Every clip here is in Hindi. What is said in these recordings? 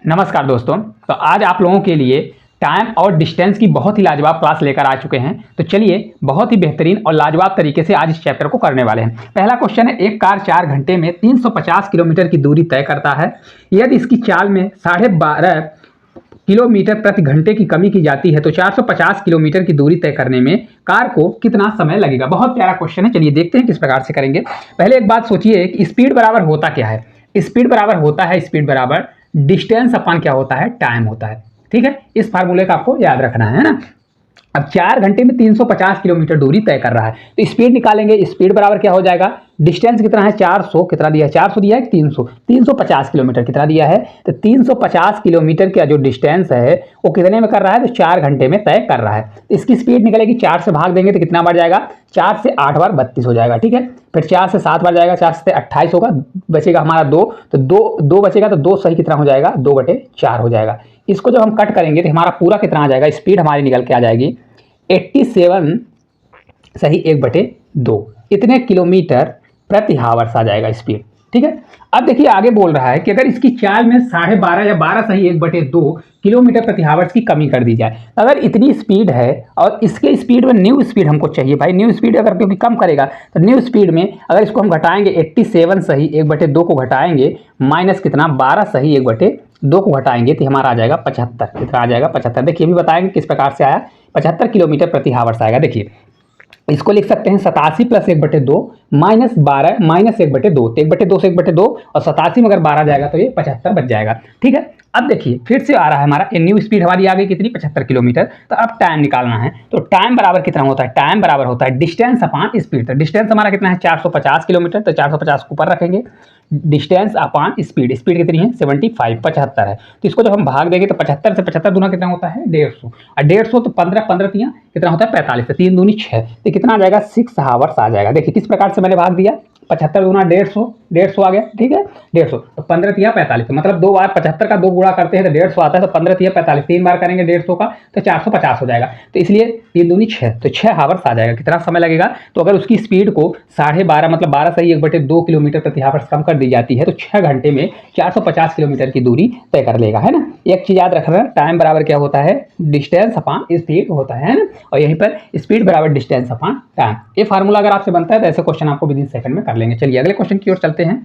नमस्कार दोस्तों। तो आज आप लोगों के लिए टाइम और डिस्टेंस की बहुत ही लाजवाब क्लास लेकर आ चुके हैं। तो चलिए बहुत ही बेहतरीन और लाजवाब तरीके से आज इस चैप्टर को करने वाले हैं। पहला क्वेश्चन है, एक कार 4 घंटे में 350 किलोमीटर की दूरी तय करता है। यदि इसकी चाल में 12.5 किलोमीटर प्रति घंटे की कमी की जाती है तो 450 किलोमीटर की दूरी तय करने में कार को कितना समय लगेगा। बहुत प्यारा क्वेश्चन है, चलिए देखते हैं किस प्रकार से करेंगे। पहले एक बात सोचिए कि स्पीड बराबर होता क्या है। स्पीड बराबर होता है, स्पीड बराबर डिस्टेंस अपन क्या होता है, टाइम होता है। ठीक है, इस फार्मूले का आपको याद रखना है ना। अब 4 घंटे में 350 किलोमीटर दूरी तय कर रहा है तो स्पीड निकालेंगे। स्पीड बराबर क्या हो जाएगा, डिस्टेंस कितना है 400, कितना दिया है 400 दिया है 300, 350 किलोमीटर कितना दिया है, तो 350 किलोमीटर का जो डिस्टेंस है वो कितने में कर रहा है, तो 4 घंटे में तय कर रहा है। तो इसकी स्पीड निकलेगी, 4 से भाग देंगे तो कितना बार जाएगा, 4 से 8 बार 32 हो जाएगा। ठीक है, फिर 4 से 7 बार जाएगा, 4 से 28 होगा, बचेगा हमारा 2, तो 2 बचेगा, तो 2 सही कितना हो जाएगा, 2/4 हो जाएगा। इसको जब हम कट करेंगे तो हमारा पूरा कितना आ जाएगा, स्पीड हमारी निकल के आ जाएगी 87 सही 1/2, इतने किलोमीटर प्रति हावर्स आ जाएगा स्पीड। ठीक है, अब देखिए आगे बोल रहा है कि अगर इसकी चाल में 12.5 या 12 सही 1/2 किलोमीटर प्रति हावर्स की कमी कर दी जाए। अगर इतनी स्पीड है और इसके स्पीड में न्यू स्पीड हमको चाहिए भाई, न्यू स्पीड अगर क्योंकि कम करेगा तो न्यू स्पीड में अगर इसको हम घटाएंगे 87 सही 1/2 को घटाएंगे माइनस कितना 12 सही 1/2 को घटाएंगे तो हमारा आ जाएगा 75, कितना आ जाएगा 75। देखिए अभी बताएंगे किस प्रकार से आया, 75 किलोमीटर प्रति हावर्स आएगा। देखिए इसको लिख सकते हैं 87 + 1/2 माइनस 12 माइनस 1/2, तो 1/2 से 1/2 और 87 में अगर 12 जाएगा तो ये 75 बच जाएगा। ठीक है, अब देखिए फिर से आ रहा है हमारा न्यू स्पीड हमारी आ गई कितनी 75 किलोमीटर। तो अब टाइम निकालना है, तो टाइम बराबर कितना होता है, टाइम बराबर होता है डिस्टेंस अपॉन स्पीड। तो डिस्टेंस हमारा कितना है 450 किलोमीटर, तो 450 को ऊपर रखेंगे, डिस्टेंस अपॉन स्पीड, स्पीड कितनी है 75 75 है। तो इसको जब हम भाग देंगे तो 75 से 75 दूना कितना होता है 150, और 150 तो 15 15 तियाँ कितना होता है 45, तो 3 दूनी 6, तो कितना आ जाएगा 6 हावर्स आ जाएगा। देखिए किस प्रकार से मैंने भाग दिया, 75 दूना 150, 150 आ गया। ठीक है, 150 तो 15 तिया 45, तो मतलब 2 बार 75 का 2 गुणा करते हैं तो 150 आता है, तो 15 तिया 45, 3 बार करेंगे 150 का तो 450 हो जाएगा। तो इसलिए 3 दूनी 6, तो 6 हावर्स आ जाएगा। कितना समय लगेगा, तो अगर उसकी स्पीड को 12.5 मतलब 12 सही 1/2 किलोमीटर प्रति हावर्स कम कर दी जाती है तो 6 घंटे में 450 किलोमीटर की दूरी तय कर लेगा, है ना। एक चीज याद रखना, टाइम बराबर क्या होता है, डिस्टेंस अपॉन स्पीड होता है ना, और यहीं पर स्पीड बराबर डिस्टेंस अपॉन टाइम। ये फार्मूला अगर आपसे बनता है तो ऐसे क्वेश्चन आपको विदिन सेकंड में कर लेंगे। चलिए अगले क्वेश्चन की ओर चलते हैं।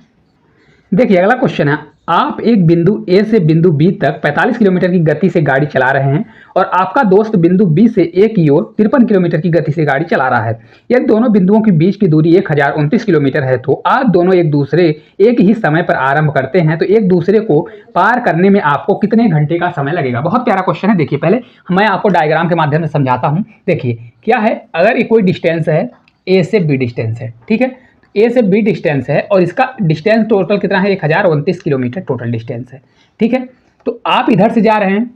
देखिए अगला क्वेश्चन है, आप एक बिंदु ए से बिंदु बी तक 45 किलोमीटर की गति से गाड़ी चला रहे हैं और आपका दोस्त बिंदु बी से ए की ओर 53 किलोमीटर की गति से गाड़ी चला रहा है। यदि दोनों बिंदुओं के बीच की दूरी 1029 किलोमीटर है तो आप दोनों एक ही समय पर आरंभ करते हैं, तो एक दूसरे को पार करने में आपको कितने घंटे का समय लगेगा। बहुत प्यारा क्वेश्चन है। देखिए पहले मैं आपको डायग्राम के माध्यम से समझाता हूँ। देखिए क्या है, अगर ये कोई डिस्टेंस है, ए से बी डिस्टेंस है, ठीक है, ए से बी डिस्टेंस है और इसका डिस्टेंस टोटल कितना है 1029 किलोमीटर टोटल डिस्टेंस है। ठीक है, तो आप इधर से जा रहे हैं,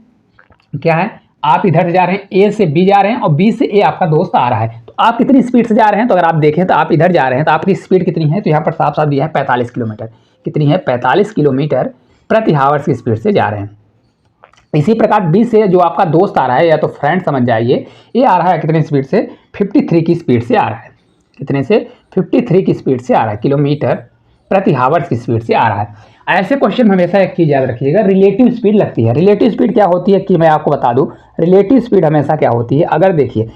क्या है, आप इधर से जा रहे हैं, ए से बी जा रहे हैं और बी से ए आपका दोस्त आ रहा है। तो आप कितनी स्पीड से जा रहे हैं, तो अगर आप देखें तो आप इधर जा रहे हैं तो आपकी स्पीड कितनी है, तो यहाँ पर साफ साफ दिया है 45 किलोमीटर। कितनी है, 45 किलोमीटर प्रति हावर्स की स्पीड से जा रहे हैं। इसी प्रकार बी से जो आपका दोस्त आ रहा है या तो फ्रेंड समझ जाइए, ये आ रहा है कितनी स्पीड से, 53 की स्पीड से आ रहा है। कितने से, 53 की स्पीड से आ रहा है, किलोमीटर प्रति हावर्स की स्पीड से आ रहा है। ऐसे क्वेश्चन में हमेशा एक चीज याद रखिएगा, रिलेटिव स्पीड लगती है। रिलेटिव स्पीड क्या होती है कि मैं आपको बता दूं, रिलेटिव स्पीड हमेशा क्या होती है, अगर देखिए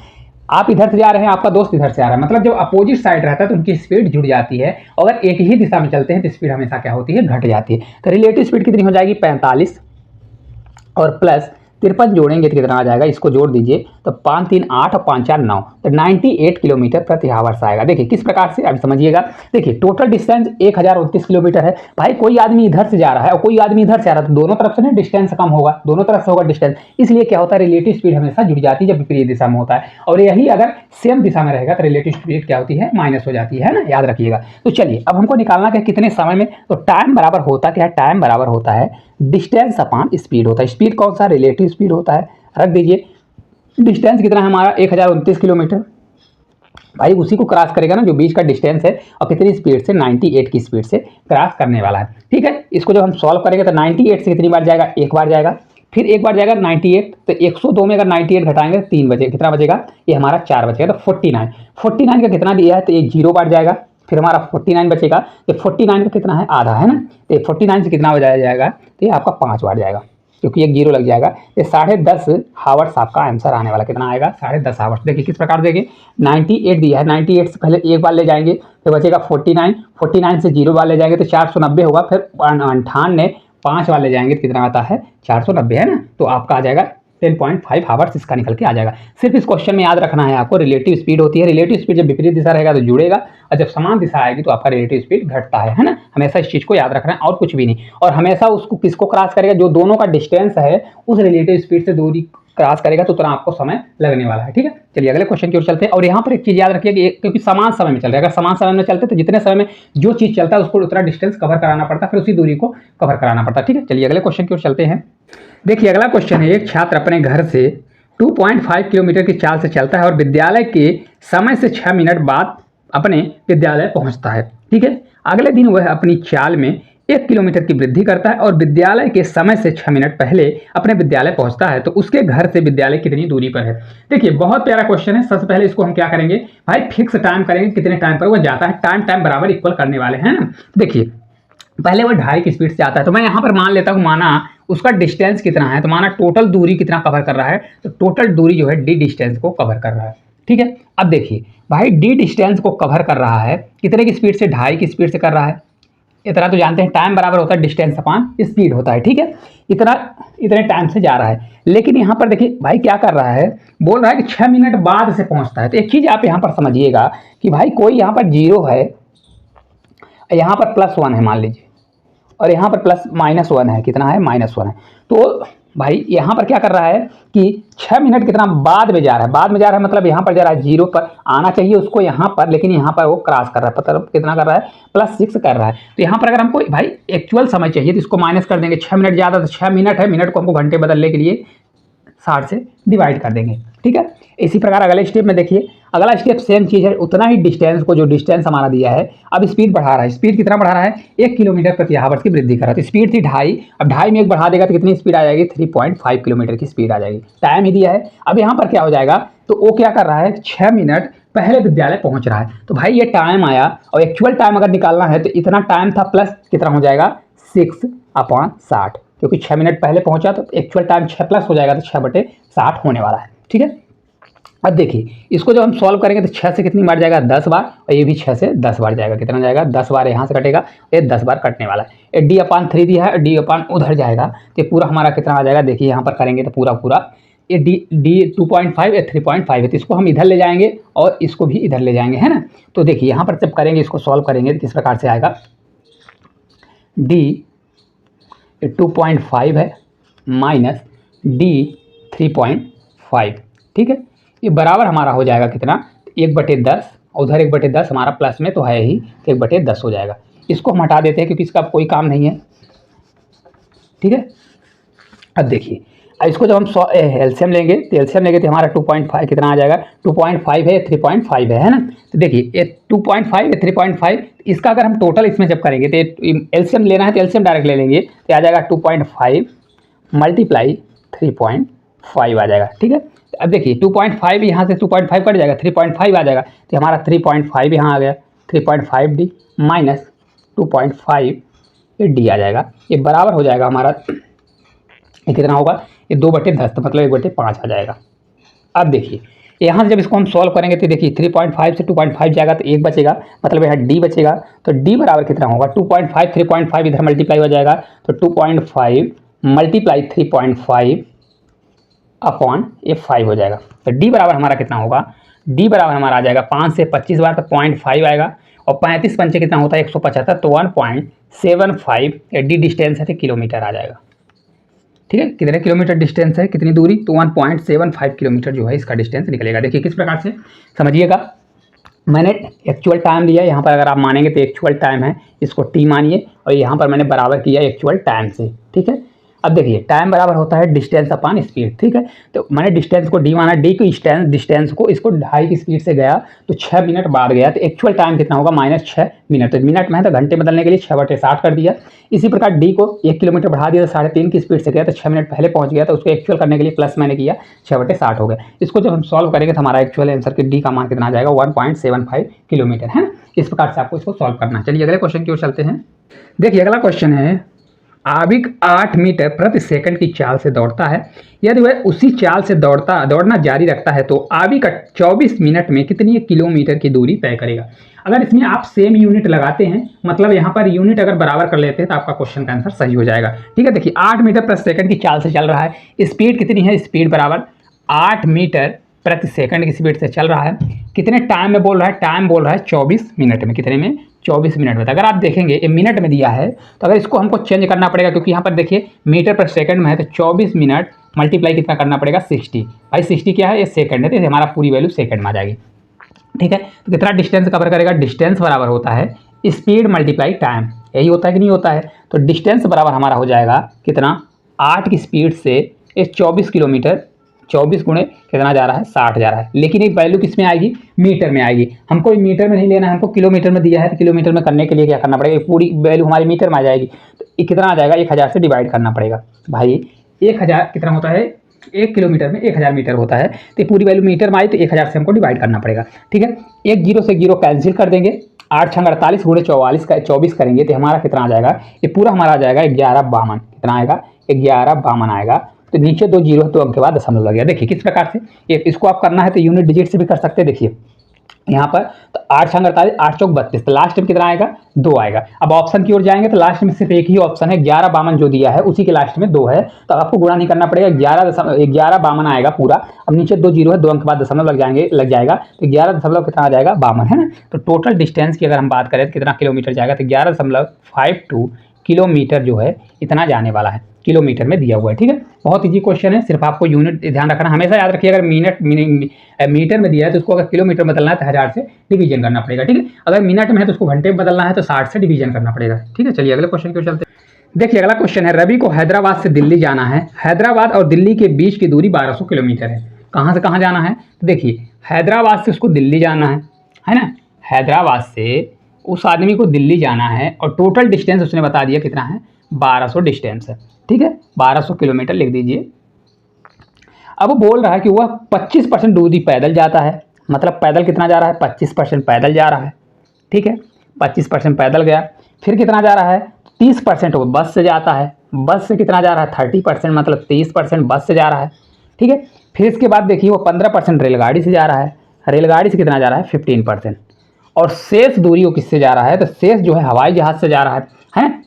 आप इधर से जा रहे हैं, आपका दोस्त इधर से आ रहा है, मतलब जब अपोजिट साइड रहता है तो उनकी स्पीड जुड़ जाती है। अगर एक ही दिशा में चलते हैं तो स्पीड हमेशा क्या होती है, घट जाती है। तो रिलेटिव स्पीड कितनी हो जाएगी 45 और प्लस 53 जोड़ेंगे तो कितना आ जाएगा, इसको जोड़ दीजिए तो 5 3 8 और 5 4 9, तो 98 किलोमीटर प्रति हावर्स आएगा। देखिए किस प्रकार से, अभी समझिएगा। देखिए टोटल डिस्टेंस 1029 किलोमीटर है। भाई कोई आदमी इधर से जा रहा है और कोई आदमी इधर से आ रहा है, तो दोनों तरफ से ना डिस्टेंस कम होगा, दोनों तरफ से होगा डिस्टेंस। इसलिए क्या होता है, रिलेटिव स्पीड हमेशा जुड़ जाती है जब विपरीत दिशा में होता है, और यही अगर सेम दिशा में रहेगा तो रिलेटिव स्पीड क्या होती है, माइनस हो जाती है ना, याद रखिएगा। तो चलिए अब हमको निकालना है कितने समय में, तो टाइम बराबर होता क्या है, टाइम बराबर होता है डिस्टेंस अपॉन स्पीड होता है। स्पीड कौन सा, रिलेटिव स्पीड होता है। रख दीजिए, डिस्टेंस कितना है हमारा 1029 किलोमीटर, भाई उसी को क्रॉस करेगा ना जो बीच का डिस्टेंस है, और कितनी स्पीड से, 98 की स्पीड से क्रॉस करने वाला है। ठीक है, इसको जब हम सॉल्व करेंगे तो 98 से कितनी बार जाएगा, एक बार जाएगा, फिर एक बार जाएगा 98, तो 102 में अगर 98 घटाएंगे 3 बचे, कितना बचेगा, ये हमारा 4 बचेगा, तो 49 49 का कितना दिया है, तो एक 0 बार जाएगा, फिर हमारा 49 बचेगा, तो 49 का कितना है, आधा है ना, तो 49 से कितना हो जाएगा, तो ये आपका 5 बार जाएगा। क्योंकि एक जीरो लग जाएगा। ये 10.5 हावर्स आपका आंसर आने वाला, कितना आएगा 10.5 हावर्स। देखिए किस प्रकार देखिए 98 दिया है, 98 से पहले एक बार ले जाएंगे, फिर बचेगा 49, 49 से 0 बार ले जाएंगे तो 490 होगा, फिर 98 5 बार ले जाएंगे तो कितना आता है 490 है ना। तो आपका आ जाएगा 10.5 हावर्स इसका निकल के आ जाएगा। सिर्फ इस क्वेश्चन में याद रखना है आपको रिलेटिव स्पीड होती है, रिलेटिव स्पीड जब विपरीत दिशा रहेगा तो जुड़ेगा, और जब समान दिशा आएगी तो आपका रिलेटिव स्पीड घटता है ना। हमेशा इस चीज़ को याद रखना है और कुछ भी नहीं। और हमेशा उसको किसको क्रॉस करेगा, जो दोनों का डिस्टेंस है उस रिलेटिव स्पीड से दूरी क्रॉस करेगा तो उतना आपको समय लगने वाला है। ठीक है, चलिए अगले क्वेश्चन की ओर चलते हैं। और यहाँ पर एक चीज़ याद रखिए कि क्योंकि समान समय में चल रहा है, अगर समान समय में चलते तो जितने समय में जो चीज़ चलता है उसको उतना डिस्टेंस कवर कराना पड़ता है, फिर उसी दूरी को कवर कराना पड़ता है। ठीक है, चलिए अगले क्वेश्चन की ओर चलते हैं। देखिए अगला क्वेश्चन है, एक छात्र अपने घर से 2.5 किलोमीटर की चाल से चलता है और विद्यालय के समय से 6 मिनट बाद अपने विद्यालय पहुंचता है। ठीक है, अगले दिन वह अपनी चाल में 1 किलोमीटर की वृद्धि करता है और विद्यालय के समय से 6 मिनट पहले अपने विद्यालय पहुंचता है, तो उसके घर से विद्यालय कितनी दूरी पर है। देखिए बहुत प्यारा क्वेश्चन है। सबसे पहले इसको हम क्या करेंगे भाई, फिक्स टाइम करेंगे, कितने टाइम पर वो जाता है, टाइम टाइम बराबर इक्वल करने वाले हैं ना। देखिए पहले वो 2.5 की स्पीड से आता है, तो मैं यहाँ पर मान लेता हूँ, माना उसका डिस्टेंस कितना है, तो माना टोटल दूरी कितना कवर कर रहा है, तो टोटल दूरी जो है डी डिस्टेंस को कवर कर रहा है। ठीक है, अब देखिए भाई डी डिस्टेंस को कवर कर रहा है कितने की स्पीड से, 2.5 की स्पीड से कर रहा है। इतना तो जानते हैं टाइम बराबर होता है डिस्टेंस अपॉन स्पीड होता है। ठीक है, इतने टाइम से जा रहा है, लेकिन यहाँ पर देखिए भाई क्या कर रहा है, बोल रहा है कि 6 मिनट बाद से पहुँचता है। तो एक चीज़ आप यहाँ पर समझिएगा कि भाई कोई यहाँ पर 0 है, यहाँ पर +1 है मान लीजिए, और यहाँ पर -1 है, कितना है -1 है। तो भाई यहाँ पर क्या कर रहा है कि 6 मिनट कितना बाद में जा रहा है, बाद में जा रहा है मतलब यहाँ पर जा रहा है 0 पर आना चाहिए उसको यहाँ पर, लेकिन यहाँ पर वो क्रॉस कर रहा है, पता कितना कर रहा है +6 कर रहा है। तो यहाँ पर अगर हमको भाई एक्चुअल समय चाहिए तो इसको माइनस कर देंगे, 6 मिनट ज़्यादा तो 6 मिनट है, मिनट को हमको घंटे बदलने के लिए 60 से डिवाइड कर देंगे। ठीक है, इसी प्रकार अगले स्टेप में देखिए, अगला स्टेप सेम चीज़ है, उतना ही डिस्टेंस को जो डिस्टेंस हमारा दिया है, अब स्पीड बढ़ा रहा है। स्पीड कितना बढ़ा रहा है, 1 किलोमीटर प्रति आवर्स की वृद्धि कर रहा है। तो स्पीड थी 2.5, अब 2.5 में 1 बढ़ा देगा तो कितनी स्पीड आ जाएगी, 3.5 किलोमीटर की स्पीड आ जाएगी। टाइम ही दिया है, अब यहाँ पर क्या हो जाएगा, तो वो क्या कर रहा है 6 मिनट पहले विद्यालय पहुँच रहा है। तो भाई ये टाइम आया, और एक्चुअल टाइम अगर निकालना है तो इतना टाइम था प्लस कितना हो जाएगा 6/60, क्योंकि 6 मिनट पहले पहुंचा तो एक्चुअल टाइम 6 प्लस हो जाएगा, तो 6/60 होने वाला है। ठीक है, अब देखिए इसको जब हम सॉल्व करेंगे तो 6 से कितनी बार जाएगा 10 बार, और ये भी 6 से 10 बार जाएगा, कितना जाएगा 10 बार यहाँ से कटेगा, ये 10 बार कटने वाला है। D/3 दिया है, D/ उधर जाएगा तो पूरा हमारा कितना आ जाएगा, देखिए यहाँ पर करेंगे तो पूरा ये D 2.5 या 3.5 है, तो इसको हम इधर ले जाएंगे और इसको भी इधर ले जाएंगे, है ना। तो देखिए यहाँ पर जब करेंगे इसको सॉल्व करेंगे तो किस प्रकार से आएगा, D 2.5 है माइनस D 3.5। ठीक है, ये बराबर हमारा हो जाएगा कितना 1/10, उधर 1/10 हमारा प्लस में तो है ही, तो 1/10 हो जाएगा। इसको हम हटा देते हैं क्योंकि इसका कोई काम नहीं है। ठीक है, अब देखिए इसको जब हम एलसीएम लेंगे तो हमारा 2.5 कितना आ जाएगा, 2.5 है 3.5 है ना। तो देखिए ये 2.5 या 3.5, इसका अगर हम टोटल इसमें जब करेंगे तो एलसीएम लेना है तो एलसीएम डायरेक्ट ले लेंगे, तो आ जाएगा 2.5 × 3.5 आ जाएगा। ठीक है, अब देखिए 2.5 यहाँ से 2.5 कट जाएगा, 3.5 आ जाएगा, तो हमारा 3.5 यहाँ आ गया, 3.5D माइनस 2.5 ये D आ जाएगा। ये बराबर हो जाएगा हमारा, ये कितना होगा, ये 2/10 तो मतलब 1/5 आ जाएगा। अब देखिए यहाँ से जब इसको हम सॉल्व करेंगे तो देखिए 3.5 से 2.5 जाएगा तो 1 बचेगा, मतलब यहाँ D बचेगा। तो D बराबर कितना होगा, 2.5 3.5 इधर मल्टीप्लाई हो जाएगा, तो 2.5 × 3.5 अपॉन ये 5 हो जाएगा। तो D बराबर हमारा कितना होगा, D बराबर हमारा आ जाएगा 5 से 25 बार तो 0.5 आएगा, और 35 पंचे कितना होता है 175, तो 1.75 D डिस्टेंस है तो किलोमीटर आ जाएगा। ठीक है, कितने किलोमीटर डिस्टेंस है, कितनी दूरी, तो 1.75 किलोमीटर जो है इसका डिस्टेंस निकलेगा। देखिए किस प्रकार से समझिएगा, मैंने एक्चुअल टाइम लिया, यहाँ पर अगर आप मानेंगे तो एक्चुअल टाइम है, इसको T मानिए, और यहाँ पर मैंने बराबर किया एक्चुअल टाइम से। ठीक है, अब देखिए टाइम बराबर होता है डिस्टेंस अपॉन स्पीड। ठीक है, तो मैंने डिस्टेंस को D माना, D की डिस्टेंस को इसको 2.5 की स्पीड से गया तो 6 मिनट बाद गया, तो एक्चुअल टाइम कितना होगा -6 मिनट। तो मिनट में है तो घंटे बदलने के लिए 6/60 कर दिया। इसी प्रकार D को 1 किलोमीटर बढ़ा दिया तो 3.5 की स्पीड से गया, तो 6 मिनट पहले पहुंच गया, तो उसको एक्चुअल करने के लिए प्लस मैंने किया 6/60 हो गया। इसको जब हम सॉल्व करेंगे तो हमारा एक्चुअल आंसर के D का मान कितना आ जाएगा 1.75 किलोमीटर, है ना। इस प्रकार से आपको इसको सॉल्व करना है। चलिए अगले क्वेश्चन की ओर चलते हैं। देखिए अगला क्वेश्चन है, नाविक 8 मीटर प्रति सेकंड की चाल से दौड़ता है, यदि वह उसी चाल से दौड़ना जारी रखता है तो नाविक 24 मिनट में कितनी किलोमीटर की दूरी तय करेगा। अगर इसमें आप सेम यूनिट लगाते हैं, मतलब यहाँ पर यूनिट अगर बराबर कर लेते हैं तो आपका क्वेश्चन का आंसर सही हो जाएगा। ठीक है, देखिए 8 मीटर प्रति सेकंड की चाल से चल रहा है, स्पीड कितनी है, स्पीड बराबर 8 मीटर प्रति सेकंड की स्पीड से चल रहा है। कितने टाइम में बोल रहा है, टाइम बोल रहा है 24 मिनट में। कितने में, 24 मिनट में। तो अगर आप देखेंगे ये मिनट में दिया है तो अगर इसको हमको चेंज करना पड़ेगा, क्योंकि यहाँ पर देखिए मीटर पर सेकंड में है, तो 24 मिनट मल्टीप्लाई कितना करना पड़ेगा, 60। भाई 60 क्या है, ये सेकंड है, तो हमारा पूरी वैल्यू सेकंड में आ जाएगी। ठीक है, तो कितना डिस्टेंस कवर करेगा, डिस्टेंस बराबर होता है स्पीड मल्टीप्लाई टाइम, यही होता है कि नहीं होता है। तो डिस्टेंस बराबर हमारा हो जाएगा कितना, 8 की स्पीड से ये 24 किलोमीटर, 24 गुणे कितना जा रहा है, 60 जा रहा है। लेकिन एक वैल्यू किस में आएगी, मीटर में आएगी। हमको मीटर में नहीं लेना है, हमको किलोमीटर में दिया है, तो किलोमीटर में करने के लिए क्या करना पड़ेगा, पूरी वैल्यू हमारी मीटर में आ जाएगी। तो कितना आ जाएगा, 1000 से डिवाइड करना पड़ेगा। भाई 1000 कितना होता है, 1 किलोमीटर में 1000 मीटर होता है, तो पूरी वैल्यू मीटर में आई तो 1000 से हमको डिवाइड करना पड़ेगा। ठीक है, एक जीरो से जीरो कैंसिल कर देंगे, 8 छंग 48 गुणे 44 का 24 करेंगे तो हमारा कितना आ जाएगा, ये पूरा हमारा आ जाएगा 1152। कितना आएगा, 1152 आएगा। तो नीचे 2 जीरो तो अंक के बाद दशमलव लग गया। देखिए किस प्रकार से, ये इसको आप करना है तो यूनिट डिजिट से भी कर सकते हैं। देखिए यहाँ पर तो 8 छंग 48, 8 चौक 32, तो लास्ट में कितना आएगा, 2 आएगा। अब ऑप्शन की ओर जाएंगे तो लास्ट में सिर्फ एक ही ऑप्शन है, 1152 जो दिया है उसी के लास्ट में 2 है, तो आपको गुणा नहीं करना पड़ेगा, 1152 आएगा पूरा। अब नीचे 2 जीरो है, 2 अंक के बाद दशमलव लग जाएगा, तो 11 दशमलव कितना आ जाएगा, 52 है ना। तो टोटल डिस्टेंस की अगर हम बात करें तो कितना किलोमीटर जाएगा, तो 11.52 किलोमीटर जो है इतना जाने वाला है, किलोमीटर में दिया हुआ है। ठीक है, बहुत इजी क्वेश्चन है, सिर्फ आपको यूनिट ध्यान रखना, हमेशा याद रखिए अगर मीटर में दिया है तो उसको अगर किलोमीटर में बदलना है तो 1000 से डिवीजन करना पड़ेगा। ठीक है, अगर मिनट में है तो उसको घंटे में बदलना है तो 60 से डिवीजन करना पड़ेगा। ठीक है, चलिए अगले क्वेश्चन की ओर चलते हैं। देखिए अगला क्वेश्चन है, रवि को हैदराबाद से दिल्ली जाना है, हैदराबाद और दिल्ली के बीच की दूरी 1200 किलोमीटर है। कहाँ से कहाँ जाना है, तो देखिए हैदराबाद से उसको दिल्ली जाना है ना, हैदराबाद से उस आदमी को दिल्ली जाना है और टोटल डिस्टेंस उसने बता दिया कितना है, 1200 डिस्टेंस है। ठीक है, 1200 किलोमीटर लिख दीजिए। अब वो बोल रहा है कि वह 25% दूरी पैदल जाता है, मतलब पैदल कितना जा रहा है, 25% पैदल जा रहा है। ठीक है, 25% पैदल गया, फिर कितना जा रहा है, 30% वो बस से जाता है, बस से कितना जा रहा है, 30%, मतलब 30% बस से जा रहा है। ठीक है, फिर इसके बाद देखिए वो 15% रेलगाड़ी से जा रहा है, रेलगाड़ी से कितना जा रहा है, 15%। और शेष दूरी वो किससे जा रहा है, तो शेष जो है हवाई जहाज से जा रहा है,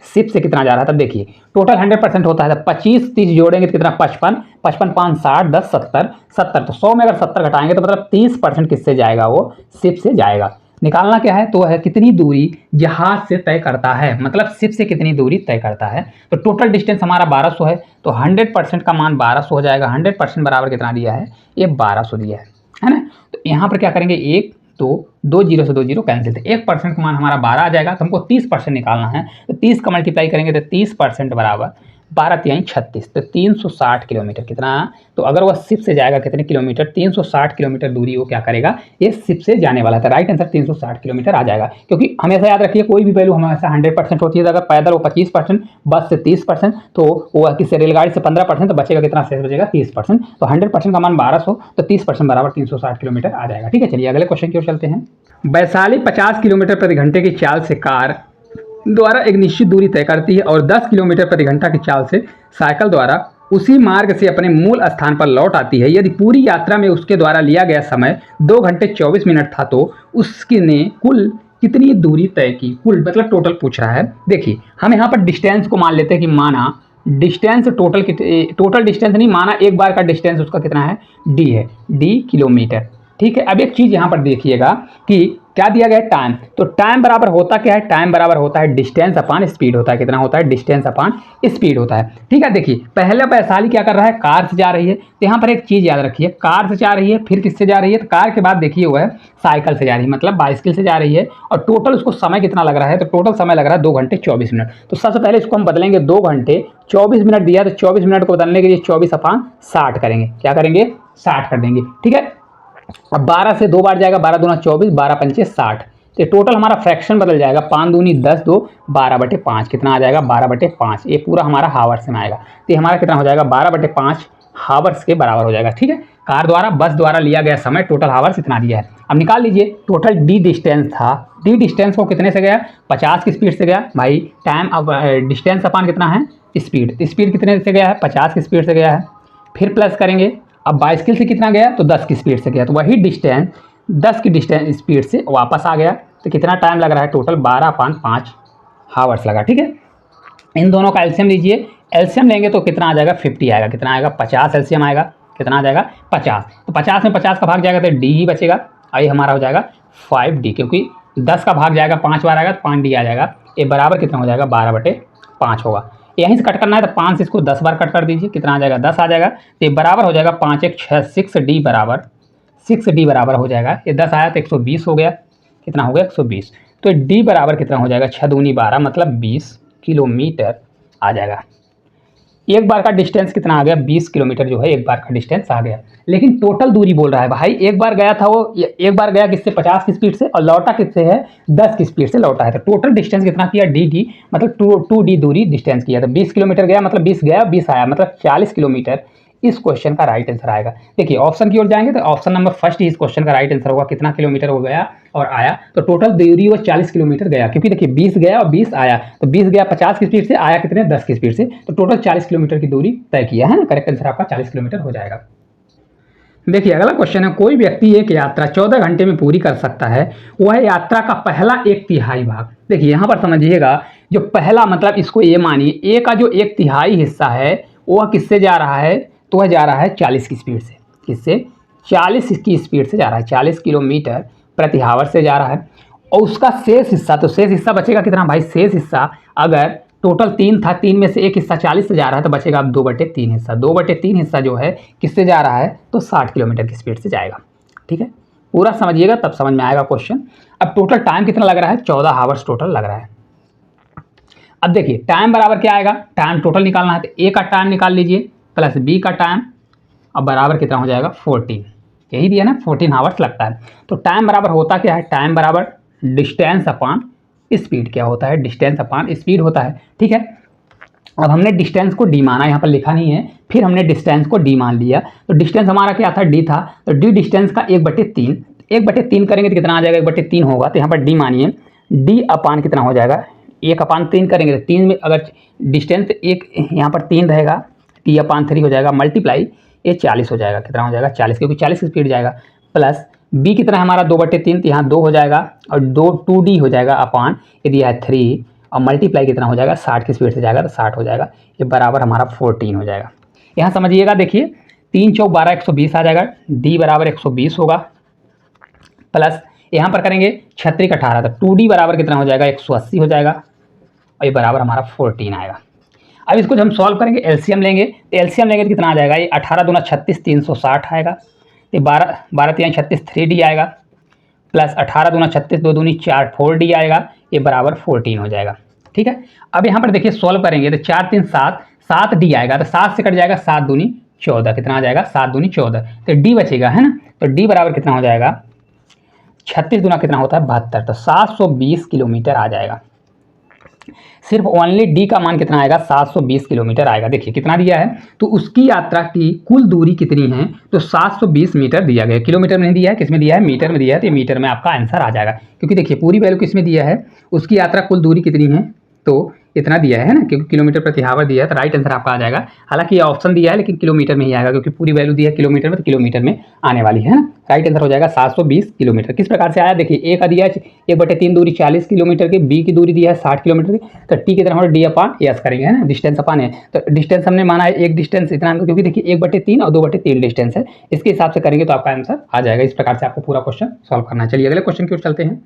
शिप से कितना जा रहा है। तब देखिए टोटल 100% होता है, तो 25 30 जोड़ेंगे तो कितना, 55 55 5 60 10 70 70, तो 100 में अगर 70 घटाएंगे तो मतलब 30% किससे जाएगा, वो शिप से जाएगा। निकालना क्या है, तो है कितनी दूरी जहाज से तय करता है, मतलब शिप से कितनी दूरी तय करता है। तो टोटल डिस्टेंस हमारा 1200 है, तो 100% का मान 1200 हो जाएगा। 100% बराबर कितना दिया है, ये 1200 दिया है ना। तो यहाँ पर क्या करेंगे, 1 2 जीरो से 2 जीरो कैंसिल, तो 1% का मान हमारा 12 आ जाएगा। तो हमको 30% निकालना है, तो 30 का मल्टीप्लाई करेंगे तो 30% बराबर 12 3 36, तो 360 किलोमीटर। कितना, तो अगर वह शिप से जाएगा कितने किलोमीटर, 360 किलोमीटर दूरी वो क्या करेगा, ये शिप से जाने वाला है। तो राइट आंसर 360 किलोमीटर आ जाएगा। क्योंकि हमेशा याद रखिए कोई भी वैल्यू हमेशा 100% होती है, तो अगर पैदल वो 25%, बस से 30%, तो वो किससे, रेलगाड़ी से 15%, तो बचेगा कितना, शेष बचेगा 30%। तो 100% का मान 1200, तो 30% बराबर 360 किलोमीटर आ जाएगा। ठीक है, चलिए अगले क्वेश्चन की ओर चलते हैं। वैशाली 50 किलोमीटर प्रति घंटे की चाल से कार द्वारा एक निश्चित दूरी तय करती है और 10 किलोमीटर प्रति घंटा की चाल से साइकिल द्वारा उसी मार्ग से अपने मूल स्थान पर लौट आती है। यदि पूरी यात्रा में उसके द्वारा लिया गया समय 2 घंटे 24 मिनट था तो उसने कुल कितनी दूरी तय की, कुल मतलब टोटल पूछ रहा है। देखिए हम यहाँ पर डिस्टेंस को मान लेते हैं कि माना डिस्टेंस टोटल डिस्टेंस नहीं, माना एक बार का डिस्टेंस उसका कितना है, डी है, डी किलोमीटर। ठीक है, अब एक चीज़ यहाँ पर देखिएगा कि क्या दिया गया है, टाइम। तो टाइम बराबर होता क्या है, टाइम बराबर होता है डिस्टेंस अपॉन स्पीड होता है। कितना होता है, डिस्टेंस अपॉन स्पीड होता है। ठीक है, देखिए पहले वैशाली क्या कर रहा है, कार से जा रही है, तो यहाँ पर एक चीज़ याद रखिए, कार से जा रही है, फिर किससे जा रही है, तो कार के बाद देखिए वो है साइकिल से जा रही है, मतलब बाइसिकल से जा रही है। और टोटल उसको समय कितना लग रहा है, तो टोटल समय लग रहा है 2 घंटे 24 मिनट। तो सबसे पहले इसको हम बदलेंगे, 2 घंटे 24 मिनट दिया, तो 24 मिनट को बदलने के लिए 24/60 करेंगे, क्या करेंगे, 60 कर देंगे। ठीक है, अब 12 से 2 बार जाएगा, 12 दूना 24, 12 पंचे 60, तो टोटल हमारा फ्रैक्शन बदल जाएगा, 5 दूनी 10, 2 12/5, कितना आ जाएगा, 12/5। ये पूरा हमारा हावर्स में आएगा, तो ये हमारा कितना हो जाएगा, 12/5 हावर्स के बराबर हो जाएगा। ठीक है, कार द्वारा बस द्वारा लिया गया समय टोटल हावर्स इतना दिया है। अब निकाल लीजिए टोटल डी डिस्टेंस था, डी डिस्टेंस को कितने से गया, 50 की स्पीड से गया भाई। टाइम अब डिस्टेंस अपान कितना है, स्पीड, स्पीड कितने से गया है, 50 की स्पीड से गया है। फिर प्लस करेंगे, अब बाइसिकल से कितना गया, तो 10 की स्पीड से गया, तो वही डिस्टेंस 10 की डिस्टेंस स्पीड से वापस आ गया। तो कितना टाइम लग रहा है, टोटल 12/5 हावर्स लगा। ठीक है, इन दोनों का एलसीएम लीजिए, एलसीएम लेंगे तो कितना आ जाएगा, 50 आएगा। कितना आएगा, 50 एलसीएम आएगा, कितना आ जाएगा, 50। तो 50 में 50 का भाग जाएगा तो डी ही बचेगा, आई हमारा हो जाएगा 5D, क्योंकि 10 का भाग जाएगा 5 बार आएगा तो 5D आ जाएगा। ये बराबर कितना हो जाएगा, 12/5 होगा। यहीं से कट करना है तो 5 से इसको 10 बार कट कर दीजिए, कितना आ जाएगा, 10 आ जाएगा। तो ये बराबर हो जाएगा 5 1 6 6D बराबर 6D बराबर हो जाएगा। ये 10 आया तो 120 हो गया, कितना हो गया, 120। तो डी बराबर कितना हो जाएगा, 6 दूनी 12 मतलब 20 किलोमीटर आ जाएगा। एक बार का डिस्टेंस कितना आ गया, 20 किलोमीटर जो है एक बार का डिस्टेंस आ गया। लेकिन टोटल दूरी बोल रहा है भाई, एक बार गया था वो, एक बार गया किससे, 50 की स्पीड से, और लौटा किससे है, 10 की स्पीड से लौटा है। तो टोटल डिस्टेंस कितना किया, डी मतलब 2D दूरी डिस्टेंस किया। तो 20 किलोमीटर गया मतलब 20 गया 20 आया मतलब 40 किलोमीटर इस क्वेश्चन का राइट आंसर आएगा। देखिए ऑप्शन की ओर जाएंगे तो ऑप्शन नंबर फर्स्ट ही इस क्वेश्चन का राइट आंसर होगा। कितना किलोमीटर हो गया और आया, तो टोटल दूरी वो 40 किलोमीटर गया, क्योंकि देखिए 20 गया और 20 आया, तो 20 गया 50 की स्पीड से, आया कितने, 10 की स्पीड से, तो टोटल 40 किलोमीटर की दूरी तय किया है ना। करेक्ट आंसर आपका 40 किलोमीटर हो जाएगा। देखिए अगला क्वेश्चन है, कोई व्यक्ति एक यात्रा 14 घंटे में पूरी कर सकता है, वह यात्रा का पहला 1/3 भाग। देखिए यहाँ पर समझिएगा, जो पहला मतलब इसको ये मानिए, ए का जो 1/3 हिस्सा है वह किससे जा रहा है, तो वह जा रहा है 40 की स्पीड से। किससे, 40 की स्पीड से जा रहा है, 40 किलोमीटर प्रति आवर से जा रहा है। और उसका शेष हिस्सा, तो शेष हिस्सा बचेगा कितना भाई, शेष हिस्सा अगर टोटल 3 था, 3 में से एक हिस्सा 40 से जा रहा है तो बचेगा अब 2/3 हिस्सा। 2/3 हिस्सा जो है किससे जा रहा है, तो 60 किलोमीटर की स्पीड से जाएगा। ठीक है, पूरा समझिएगा तब समझ में आएगा क्वेश्चन। अब टोटल टाइम कितना लग रहा है, 14 आवर्स टोटल लग रहा है। अब देखिए टाइम बराबर क्या आएगा, टाइम टोटल निकालना है तो ए का टाइम निकाल लीजिए प्लस बी का टाइम, अब बराबर कितना हो जाएगा, 14। यही दिया ना, 14 आवर्स लगता है। तो टाइम बराबर होता क्या है, टाइम बराबर डिस्टेंस अपान स्पीड क्या होता है, डिस्टेंस अपान स्पीड होता है। ठीक है, अब हमने डिस्टेंस को डी माना, यहाँ पर लिखा नहीं है, फिर हमने डिस्टेंस को डी मान लिया। तो डिस्टेंस हमारा क्या था, डी था, तो डी डिस्टेंस का 1/3, 1/3 करेंगे तो कितना आ जाएगा, 1/3 होगा। तो यहाँ पर डी मानिए, डी अपान कितना हो जाएगा, 1/3 करेंगे तो 3 में अगर डिस्टेंस एक यहाँ पर 3 रहेगा, T/3 हो जाएगा, मल्टीप्लाई ये 40 हो जाएगा। कितना हो जाएगा, 40, क्योंकि 40 की स्पीड जाएगा। प्लस बी कितना है हमारा, 2/3, तो यहाँ 2 हो जाएगा, और 2D हो जाएगा अपान यदि है 3, और मल्टीप्लाई कितना हो जाएगा, 60 की स्पीड से जाएगा तो 60 हो जाएगा। ये बराबर हमारा 14 हो जाएगा। यहाँ समझिएगा, देखिए 3 चौक 12 120 आ जाएगा, डी बराबर 120 होगा। प्लस यहाँ पर करेंगे 36 18, तो 2D बराबर कितना हो जाएगा, 180 हो जाएगा, और ये बराबर हमारा 14 आएगा। अब इसको जब हम सॉल्व करेंगे, एलसीएम लेंगे, तो एलसीएम लेंगे तो कितना आ जाएगा, ये 18 दूना 36 360 आएगा, ये 12 3 36 3D आएगा, प्लस 18 दूना 36 2 दूनी 4 4D आएगा, ये बराबर 14 हो जाएगा। ठीक है, अब यहाँ पर देखिए सॉल्व करेंगे तो 4 3 7 7D आएगा, तो 7 से कट जाएगा, 7 दूनी 14, कितना आ जाएगा, 7 दूनी 14, तो डी बचेगा है ना। तो डी बराबर कितना हो जाएगा, 36 दूना कितना होता है 72, तो 720 किलोमीटर आ जाएगा। सिर्फ ओनली डी का मान कितना आएगा, 720 किलोमीटर आएगा। देखिए कितना दिया है, तो उसकी यात्रा की कुल दूरी कितनी है, तो 720 मीटर दिया गया, किलोमीटर में नहीं दिया है, किस में दिया है, मीटर में दिया है, तो मीटर में आपका आंसर आ जाएगा। क्योंकि देखिए पूरी वैल्यू किस में दिया है, उसकी यात्रा कुल दूरी कितनी है, तो इतना दिया है ना, क्योंकि किलोमीटर प्रति आवर दिया है, तो राइट आंसर आपका आ जाएगा। हालांकि ये ऑप्शन दिया है लेकिन किलोमीटर में ही आएगा, क्योंकि पूरी वैल्यू दी है किलोमीटर में, तो किलोमीटर में आने वाली है ना। राइट आंसर हो जाएगा 720 किलोमीटर। किस प्रकार से आया, देखिए ए का दिया है 1/3 दूरी 40 किलोमीटर की, बी की दूरी दिया है 60 किलोमीटर की, तो टी की तरह हम डी अपान एस करेंगे है ना, डिस्टेंस अपान है। तो डिस्टेंस हमने माना है एक डिस्टेंस इतना, क्योंकि देखिए 1/3 और 2/3 डिस्टेंस है, इसके हिसाब से करेंगे तो आपका आंसर आ जाएगा। इस प्रकार से आपको पूरा क्वेश्चन सॉल्व करना है। चलिए अगले क्वेश्चन की ओर चलते हैं।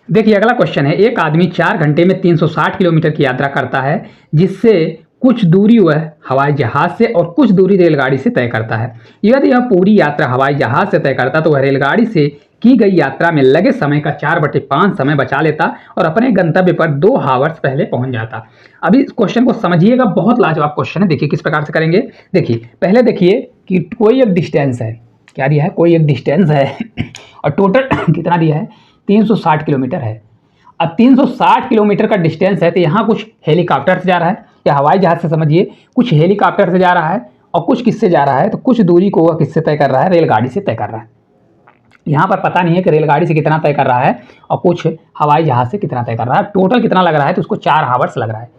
देखिए अगला क्वेश्चन है, एक आदमी 4 घंटे में 360 किलोमीटर की यात्रा करता है, जिससे कुछ दूरी वह हवाई जहाज से और कुछ दूरी रेलगाड़ी से तय करता है। यदि यह पूरी यात्रा हवाई जहाज से तय करता तो वह रेलगाड़ी से की गई यात्रा में लगे समय का 4/5 समय बचा लेता और अपने गंतव्य पर 2 आवर्स पहले पहुंच जाता। अभी इस क्वेश्चन को समझिएगा, बहुत लाजवाब क्वेश्चन है। देखिए किस प्रकार से करेंगे, देखिए पहले देखिए कि कोई एक डिस्टेंस है, क्या दिया है, कोई एक डिस्टेंस है और टोटल कितना दिया है, 360 किलोमीटर है। अब 360 किलोमीटर का डिस्टेंस है, तो यहाँ कुछ हेलीकॉप्टर से जा रहा है या हवाई जहाज से, समझिए कुछ हेलीकॉप्टर से जा रहा है और कुछ किससे जा रहा है, तो कुछ दूरी को वह किससे तय कर रहा है, रेलगाड़ी से तय कर रहा है। यहाँ पर पता नहीं है कि रेलगाड़ी से कितना तय कर रहा है और कुछ हवाई जहाज से कितना तय कर रहा है। टोटल कितना लग रहा है, तो उसको 4 हावर्स लग रहा है,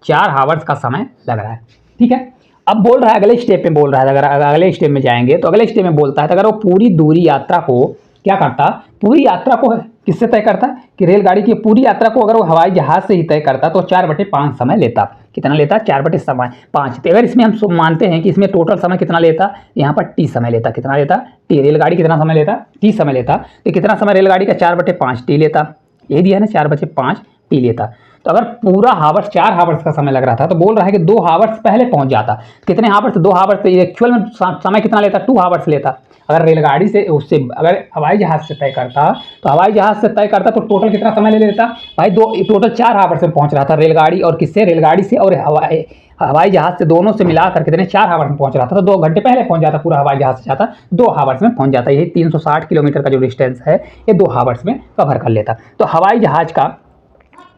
4 हावर्स का समय लग रहा है। ठीक है, अब बोल रहा है अगले स्टेप में, बोल रहा है अगर अगले स्टेप में जाएंगे तो अगले स्टेप में बोलता है तो अगर वो पूरी दूरी यात्रा को क्या करता, पूरी यात्रा को किससे तय करता कि रेलगाड़ी की पूरी यात्रा को अगर वो हवाई जहाज से ही तय करता तो 4/5 समय लेता। कितना लेता, 4/5। तो अगर इसमें हम मानते हैं कि इसमें टोटल समय कितना लेता, यहाँ पर टी समय लेता। कितना लेता, टी। रेलगाड़ी कितना समय लेता, टी समय लेता। तो कितना समय रेलगाड़ी का, 4/5 टी लेता। यही दिया है ना, 4/5 टी लेता। तो अगर पूरा हावर्स 4 हावर्स का समय लग रहा था तो बोल रहा है कि 2 हावर्स पहले पहुंच जाता। कितने हावर्स, 2 हावर्स। तो एक्चुअल में समय कितना लेता, 2 हावर्स लेता। अगर रेलगाड़ी से उससे अगर हवाई जहाज से तय करता तो हवाई जहाज से तय करता तो टोटल कितना समय ले लेता भाई, टोटल 4 हावर्स में पहुंच रहा था रेलगाड़ी और किससे, रेलगाड़ी से और हवाई जहाज से, दोनों से मिलाकर कितने 4 हावर्स में पहुंच रहा था। तो 2 घंटे पहले पहुंच जाता, पूरा हवाई जहाज से जाता 2 हावर्स में पहुंच जाता। यही 360 किलोमीटर का जो डिस्टेंस है ये 2 हावर्स में कवर कर लेता। तो हवाई जहाज का,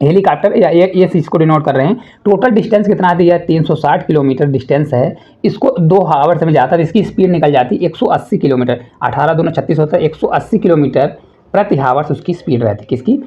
हेलीकॉप्टर या ये चीज़ को डिनोट कर रहे हैं। टोटल डिस्टेंस कितना दिया है, 360 किलोमीटर डिस्टेंस है। इसको 2 हावर्स में जाता है, इसकी स्पीड निकल जाती है 180 किलोमीटर। 18 दूना 36 होता है, 180 किलोमीटर प्रति हावर्स उसकी स्पीड रहती है। किसकी,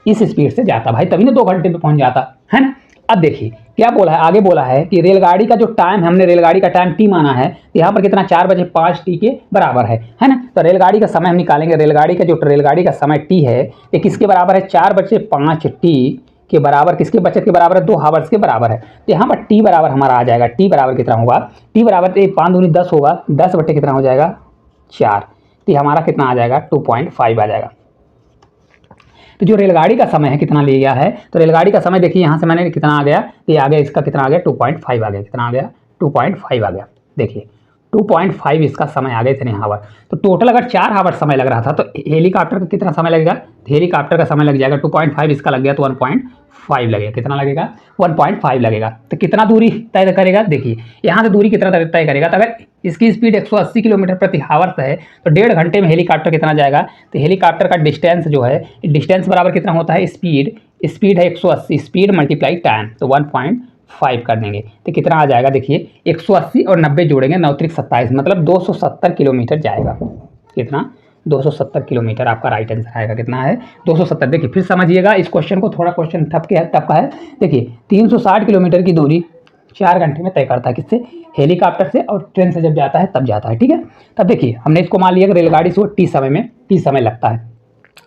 इस स्पीड से जाता भाई, तभी ना 2 घंटे में पहुंच जाता है ना। अब देखिए क्या बोला है, आगे बोला है कि रेलगाड़ी का जो टाइम, हमने रेलगाड़ी का टाइम टी माना है, तो यहाँ पर कितना 4/5 टी के बराबर है ना। तो रेलगाड़ी का समय हम निकालेंगे, रेलगाड़ी का जो रेलगाड़ी का समय टी है ये किसके बराबर है, 4/5 टी के बराबर, किसके बचत के बराबर है, 2 हावर्स के बराबर है। तो यहाँ पर टी बराबर हमारा आ जाएगा, टी बराबर कितना होगा, टी बराबर 5 दूनी 10 होगा, 10 बटे कितना हो जाएगा 4। तो हमारा कितना आ जाएगा 2.5 आ जाएगा। तो जो रेलगाड़ी का समय है कितना ले गया है, तो रेलगाड़ी का समय देखिए यहाँ से मैंने कितना आ गया, ये आ गया, इसका कितना आ गया 2.5 आ गया। कितना आ गया 2.5 आ गया। देखिए 2.5 इसका समय आ गया, इतने हावर। तो टोटल अगर 4 हावर समय लग रहा था तो हेलीकॉप्टर का कितना समय लगेगा, हेलीकॉप्टर का समय लग जाएगा 2.5, इसका लग गया तो 1.5 लगेगा। कितना लगेगा 1.5 लगेगा। तो कितना दूरी तय करेगा, देखिए यहाँ से दूरी कितना तय करेगा। तो अगर इसकी स्पीड 180 किलोमीटर प्रति हावर्स है तो 1.5 घंटे में हेलीकॉप्टर कितना जाएगा, तो हेलीकॉप्टर का डिस्टेंस जो है, डिस्टेंस बराबर कितना होता है, स्पीड है 180, स्पीड मल्टीप्लाई टाइम, तो 1.5 कर देंगे तो कितना आ जाएगा, देखिए 180 और 90 जोड़ेंगे, 9 त्रिक 27, मतलब 270 किलोमीटर जाएगा। कितना, 270 किलोमीटर आपका राइट आंसर आएगा। कितना है 270। देखिए फिर समझिएगा इस क्वेश्चन को, थोड़ा क्वेश्चन टफ का है। देखिए 360 किलोमीटर की दूरी 4 घंटे में तय करता है, किससे, हेलीकॉप्टर से, और ट्रेन से जब जाता है तब जाता है। ठीक है, तब देखिए हमने इसको मान लिया कि रेलगाड़ी से वो टी समय लगता है।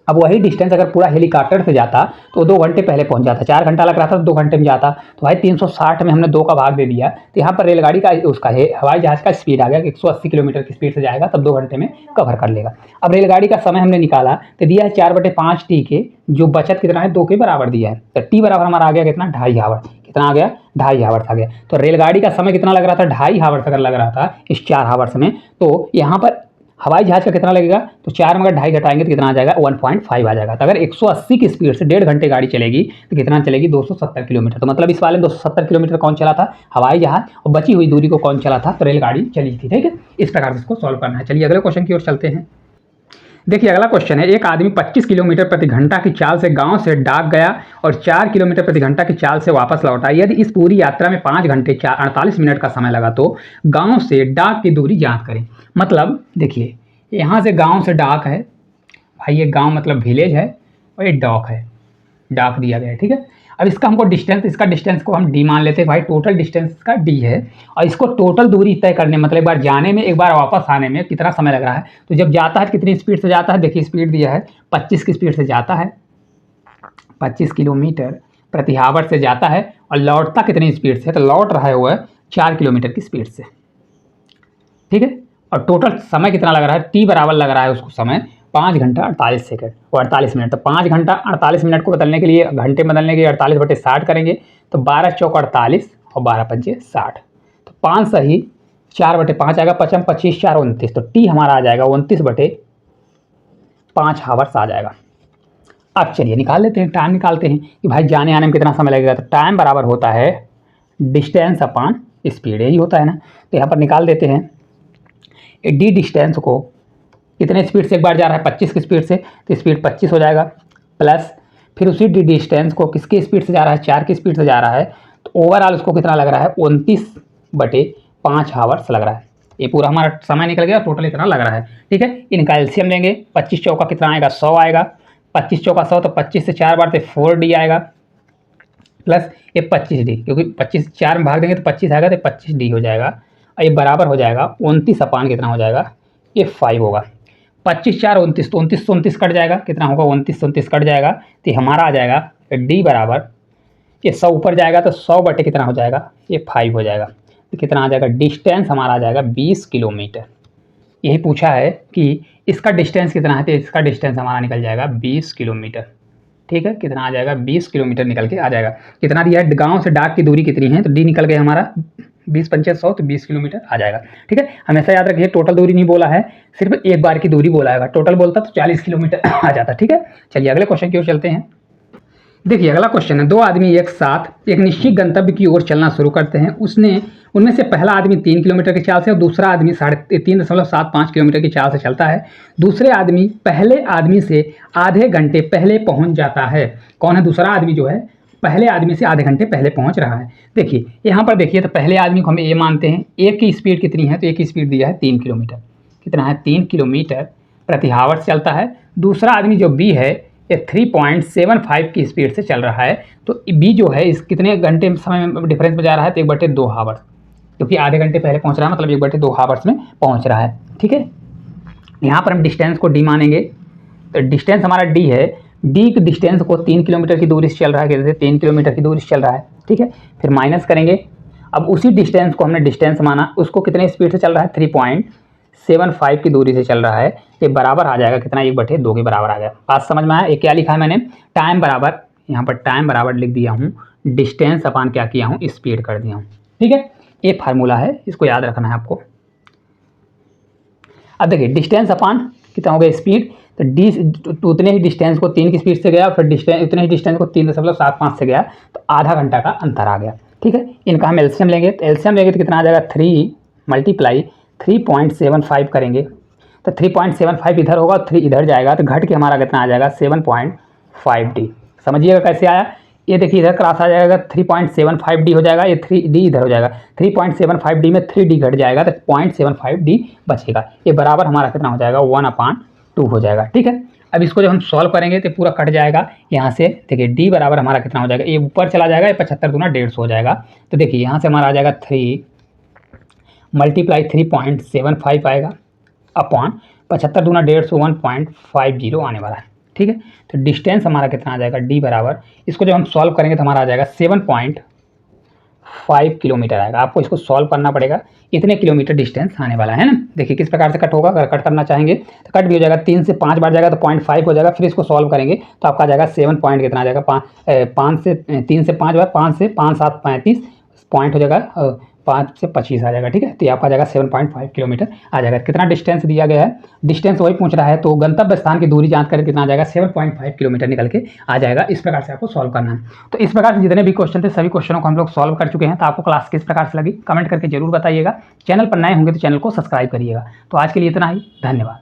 अब वही डिस्टेंस अगर पूरा हेलीकॉप्टर से जाता तो 2 घंटे पहले पहुंच जाता, 4 घंटा लग रहा था तो 2 घंटे में जाता। तो भाई 360 में हमने 2 का भाग दे दिया, तो यहाँ पर रेलगाड़ी का, उसका है हवाई जहाज का स्पीड आ गया कि 180 किलोमीटर की स्पीड से जाएगा, तब 2 घंटे में कवर कर लेगा। अब रेलगाड़ी का समय हमने निकाला तो दिया है 4/5 टी के, जो बचत कितना है 2 के बराबर दिया है। तो टी बराबर हमारा आ गया कितना, 2.5 हावर। कितना आ गया 2.5 हावर्स आ गया। तो रेलगाड़ी का समय कितना लग रहा था, 2.5 हावर्स अगर लग रहा था इस 4 हावर्स में, तो यहाँ पर हवाई जहाज का कितना लगेगा, तो 4 में अगर 2.5 घटाएंगे तो कितना आ जाएगा 1.5 आ जाएगा। तो अगर 180 की स्पीड से 1.5 घंटे गाड़ी चलेगी तो कितना चलेगी 270 किलोमीटर। तो मतलब इस वाले में 270 किलोमीटर कौन चला था, हवाई जहाज, और बची हुई दूरी को कौन चला था, तो रेलगाड़ी चली थी। ठीक है, इस प्रकार से इसको सॉल्व करना है। चलिए अगले क्वेश्चन की ओर चलते हैं। देखिए अगला क्वेश्चन है, एक आदमी 25 किलोमीटर प्रति घंटा की चाल से गांव से डाक गया और 4 किलोमीटर प्रति घंटा की चाल से वापस लौटा। यदि इस पूरी यात्रा में 5 घंटे 48 मिनट का समय लगा तो गांव से डाक की दूरी ज्ञात करें। मतलब देखिए यहाँ से गांव से डाक है भाई, ये गांव मतलब विलेज है, और ये डॉक है, डाक दिया गया है। ठीक है, अब इसका हमको डिस्टेंस, इसका डिस्टेंस को हम डी मान लेते हैं भाई, टोटल डिस्टेंस का डी है। और इसको टोटल दूरी तय करने, मतलब एक बार जाने में एक बार वापस आने में कितना समय लग रहा है। तो जब जाता है कितनी स्पीड से जाता है, देखिए स्पीड दिया है 25 की स्पीड से जाता है, 25 किलोमीटर प्रति हावर से जाता है, और लौटता कितनी स्पीड से, तो लौट रहा है वो 4 किलोमीटर की स्पीड से। ठीक है, और टोटल समय कितना लग रहा है, टी बराबर लग रहा है उसको समय 5 घंटा 48 सेकंड और 48 मिनट। तो 5 घंटा 48 मिनट को बदलने के लिए, घंटे बदलने के लिए 48/60 करेंगे, तो 12 चौक 48 और 12 पंचे 60, तो 5 सही 4/5 आएगा, 5 25 4 29, तो टी हमारा आ जाएगा 29/5 हावर्स आ जाएगा। अब चलिए निकाल लेते हैं, टाइम निकालते हैं कि भाई जाने आने में कितना समय लगेगा। तो टाइम बराबर होता है डिस्टेंस अपॉन स्पीड, यही होता है ना। तो यहाँ पर निकाल देते हैं, डी डिस्टेंस को कितने स्पीड से एक बार जा रहा है, 25 की स्पीड से, तो स्पीड 25 हो जाएगा, प्लस फिर उसी डी डिस्टेंस को किसकी स्पीड से जा रहा है, 4 की स्पीड से जा रहा है, तो ओवरऑल उसको कितना लग रहा है 29/5 5 आवर्स लग रहा है। ये पूरा हमारा समय निकल गया, टोटल इतना लग रहा है। ठीक है, इनका एलसीएम लेंगे, 25 चौका कितना आएगा 100 आएगा, 25 चौका 100 तो 25 से 4 बार तो 4D आएगा, प्लस ये 25D, क्योंकि 25 4 में भाग देंगे तो 25 आएगा, तो 25D हो जाएगा। और ये बराबर हो जाएगा 29 अपान कितना हो जाएगा, ये 5 होगा। 25 4 29, तो 29 29 कट जाएगा, कितना होगा 29 29 कट जाएगा, तो हमारा आ जाएगा D बराबर, ये 100 ऊपर जाएगा तो 100 बटे कितना हो जाएगा, ये 5 हो जाएगा। तो कितना आ जाएगा, डिस्टेंस हमारा आ जाएगा 20 किलोमीटर। यही पूछा है कि इसका डिस्टेंस कितना है, तो इसका डिस्टेंस हमारा निकल जाएगा 20 किलोमीटर। ठीक है, कितना आ जाएगा 20 किलोमीटर निकल के आ जाएगा। कितना दिया है, गांव से डाक की दूरी कितनी है, तो D निकल गया हमारा 20 पंचे 100, तो 20 किलोमीटर आ जाएगा। ठीक है, हमेशा याद रखिए टोटल दूरी नहीं बोला है, सिर्फ एक बार की दूरी बोला है। टोटल बोलता तो 40 किलोमीटर आ जाता। ठीक है, चलिए अगले क्वेश्चन की ओर चलते हैं। देखिए अगला क्वेश्चन है, 2 आदमी एक साथ एक निश्चित गंतव्य की ओर चलना शुरू करते हैं। उनमें से पहला आदमी 3 किलोमीटर की चाल से और दूसरा आदमी 3.75 किलोमीटर की चाल से चलता है। दूसरे आदमी पहले आदमी से आधे घंटे पहले पहुंच जाता है। कौन है दूसरा आदमी, जो है पहले आदमी से आधे घंटे पहले पहुंच रहा है। देखिए यहाँ पर देखिए, तो पहले आदमी को हम ए मानते हैं। एक की स्पीड कितनी है, तो एक की स्पीड दिया है 3 किलोमीटर। कितना है, 3 किलोमीटर प्रति आवर चलता है। दूसरा आदमी जो बी है, ये 3.75 की स्पीड से चल रहा है। तो बी जो है इस कितने घंटे समय में डिफरेंस में जा रहा है, तो 1/2 आवर्स, क्योंकि आधे घंटे पहले पहुंच रहा है, मतलब 1/2 आवर्स में पहुंच रहा है। ठीक है, यहाँ पर हम डिस्टेंस को डी मानेंगे। तो डिस्टेंस हमारा डी है, डी के डिस्टेंस को 3 किलोमीटर की दूरी से चल रहा है, कहते हैं 3 किलोमीटर की दूरी से चल रहा है। ठीक है, फिर माइनस करेंगे। अब उसी डिस्टेंस को हमने डिस्टेंस माना, उसको कितने स्पीड से चल रहा है, 3.75 की दूरी से चल रहा है। ये बराबर आ जाएगा कितना, 1/2 के बराबर आ गया। बात समझ में आया। ये क्या लिखा है मैंने, टाइम बराबर, यहाँ पर टाइम बराबर लिख दिया हूँ, डिस्टेंस अपान क्या किया हूँ, स्पीड कर दिया हूँ। ठीक है, ये फार्मूला है, इसको याद रखना है आपको। अब देखिए डिस्टेंस अपान कितना हो गया, स्पीड। तो डी तो उतने ही डिस्टेंस को 3 की स्पीड से गया, फिर डिस्टेंस उतने ही डिस्टेंस को 3.75 से गया, तो आधा घंटा का अंतर आ गया। ठीक है, इनका हम एलसीएम लेंगे। तो एलसीएम लेंगे तो कितना आ जाएगा, 3 × 3.75 करेंगे, तो 3.75 इधर होगा, 3 इधर जाएगा, तो घट के हमारा कितना आ जाएगा 7.5D। समझिएगा कैसे आया। ये देखिए इधर क्रॉस आ जाएगा, 3.75D हो जाएगा, ये 3D इधर हो जाएगा, 3.75D में 3D घट जाएगा, तो 0.75D बचेगा। ये बराबर हमारा कितना हो जाएगा, 1/2 हो जाएगा। ठीक है, अब इसको जब हम सॉल्व करेंगे तो पूरा कट जाएगा यहाँ से। देखिए D बराबर हमारा कितना हो जाएगा, ये ऊपर चला जाएगा, ये 75 दूना 150 हो जाएगा। तो देखिए यहाँ से हमारा आ जाएगा 3 × 3.75 आएगा अपॉन 75 दूना 150, 1.50 आने वाला है। ठीक है, तो डिस्टेंस हमारा कितना आ जाएगा, D बराबर, इसको जब हम सॉल्व करेंगे तो हमारा आ जाएगा 7.5 किलोमीटर आएगा। आपको इसको सॉल्व करना पड़ेगा, इतने किलोमीटर डिस्टेंस आने वाला है ना। देखिए किस प्रकार से कट होगा, अगर कट करना चाहेंगे तो कट भी हो जाएगा, 3 से 5 बार जाएगा तो 0.5 हो जाएगा। फिर इसको सॉल्व करेंगे तो आपका आ जाएगा 7 पॉइंट कितना आ जाएगा, 3 से 5 बार, 5 से 5 7 35 पॉइंट हो जाएगा, 5 से 25 आ जाएगा। ठीक है, तो यहाँ पर आ जाएगा 7.5 किलोमीटर आ जाएगा। कितना डिस्टेंस दिया गया है, डिस्टेंस वही पूछ रहा है, तो गंतव्य स्थान की दूरी जांच कर कितना आ जाएगा, 7.5 किलोमीटर निकल के आ जाएगा। इस प्रकार से आपको सॉल्व करना है। तो इस प्रकार से जितने भी क्वेश्चन थे सभी क्वेश्चनों को हम लोग सॉल्व कर चुके हैं। तो आपको क्लास किस प्रकार से लगी कमेंट करके जरूर बताइएगा। चैनल पर नए होंगे तो चैनल को सब्सक्राइब करिएगा। तो आज के लिए इतना ही, धन्यवाद।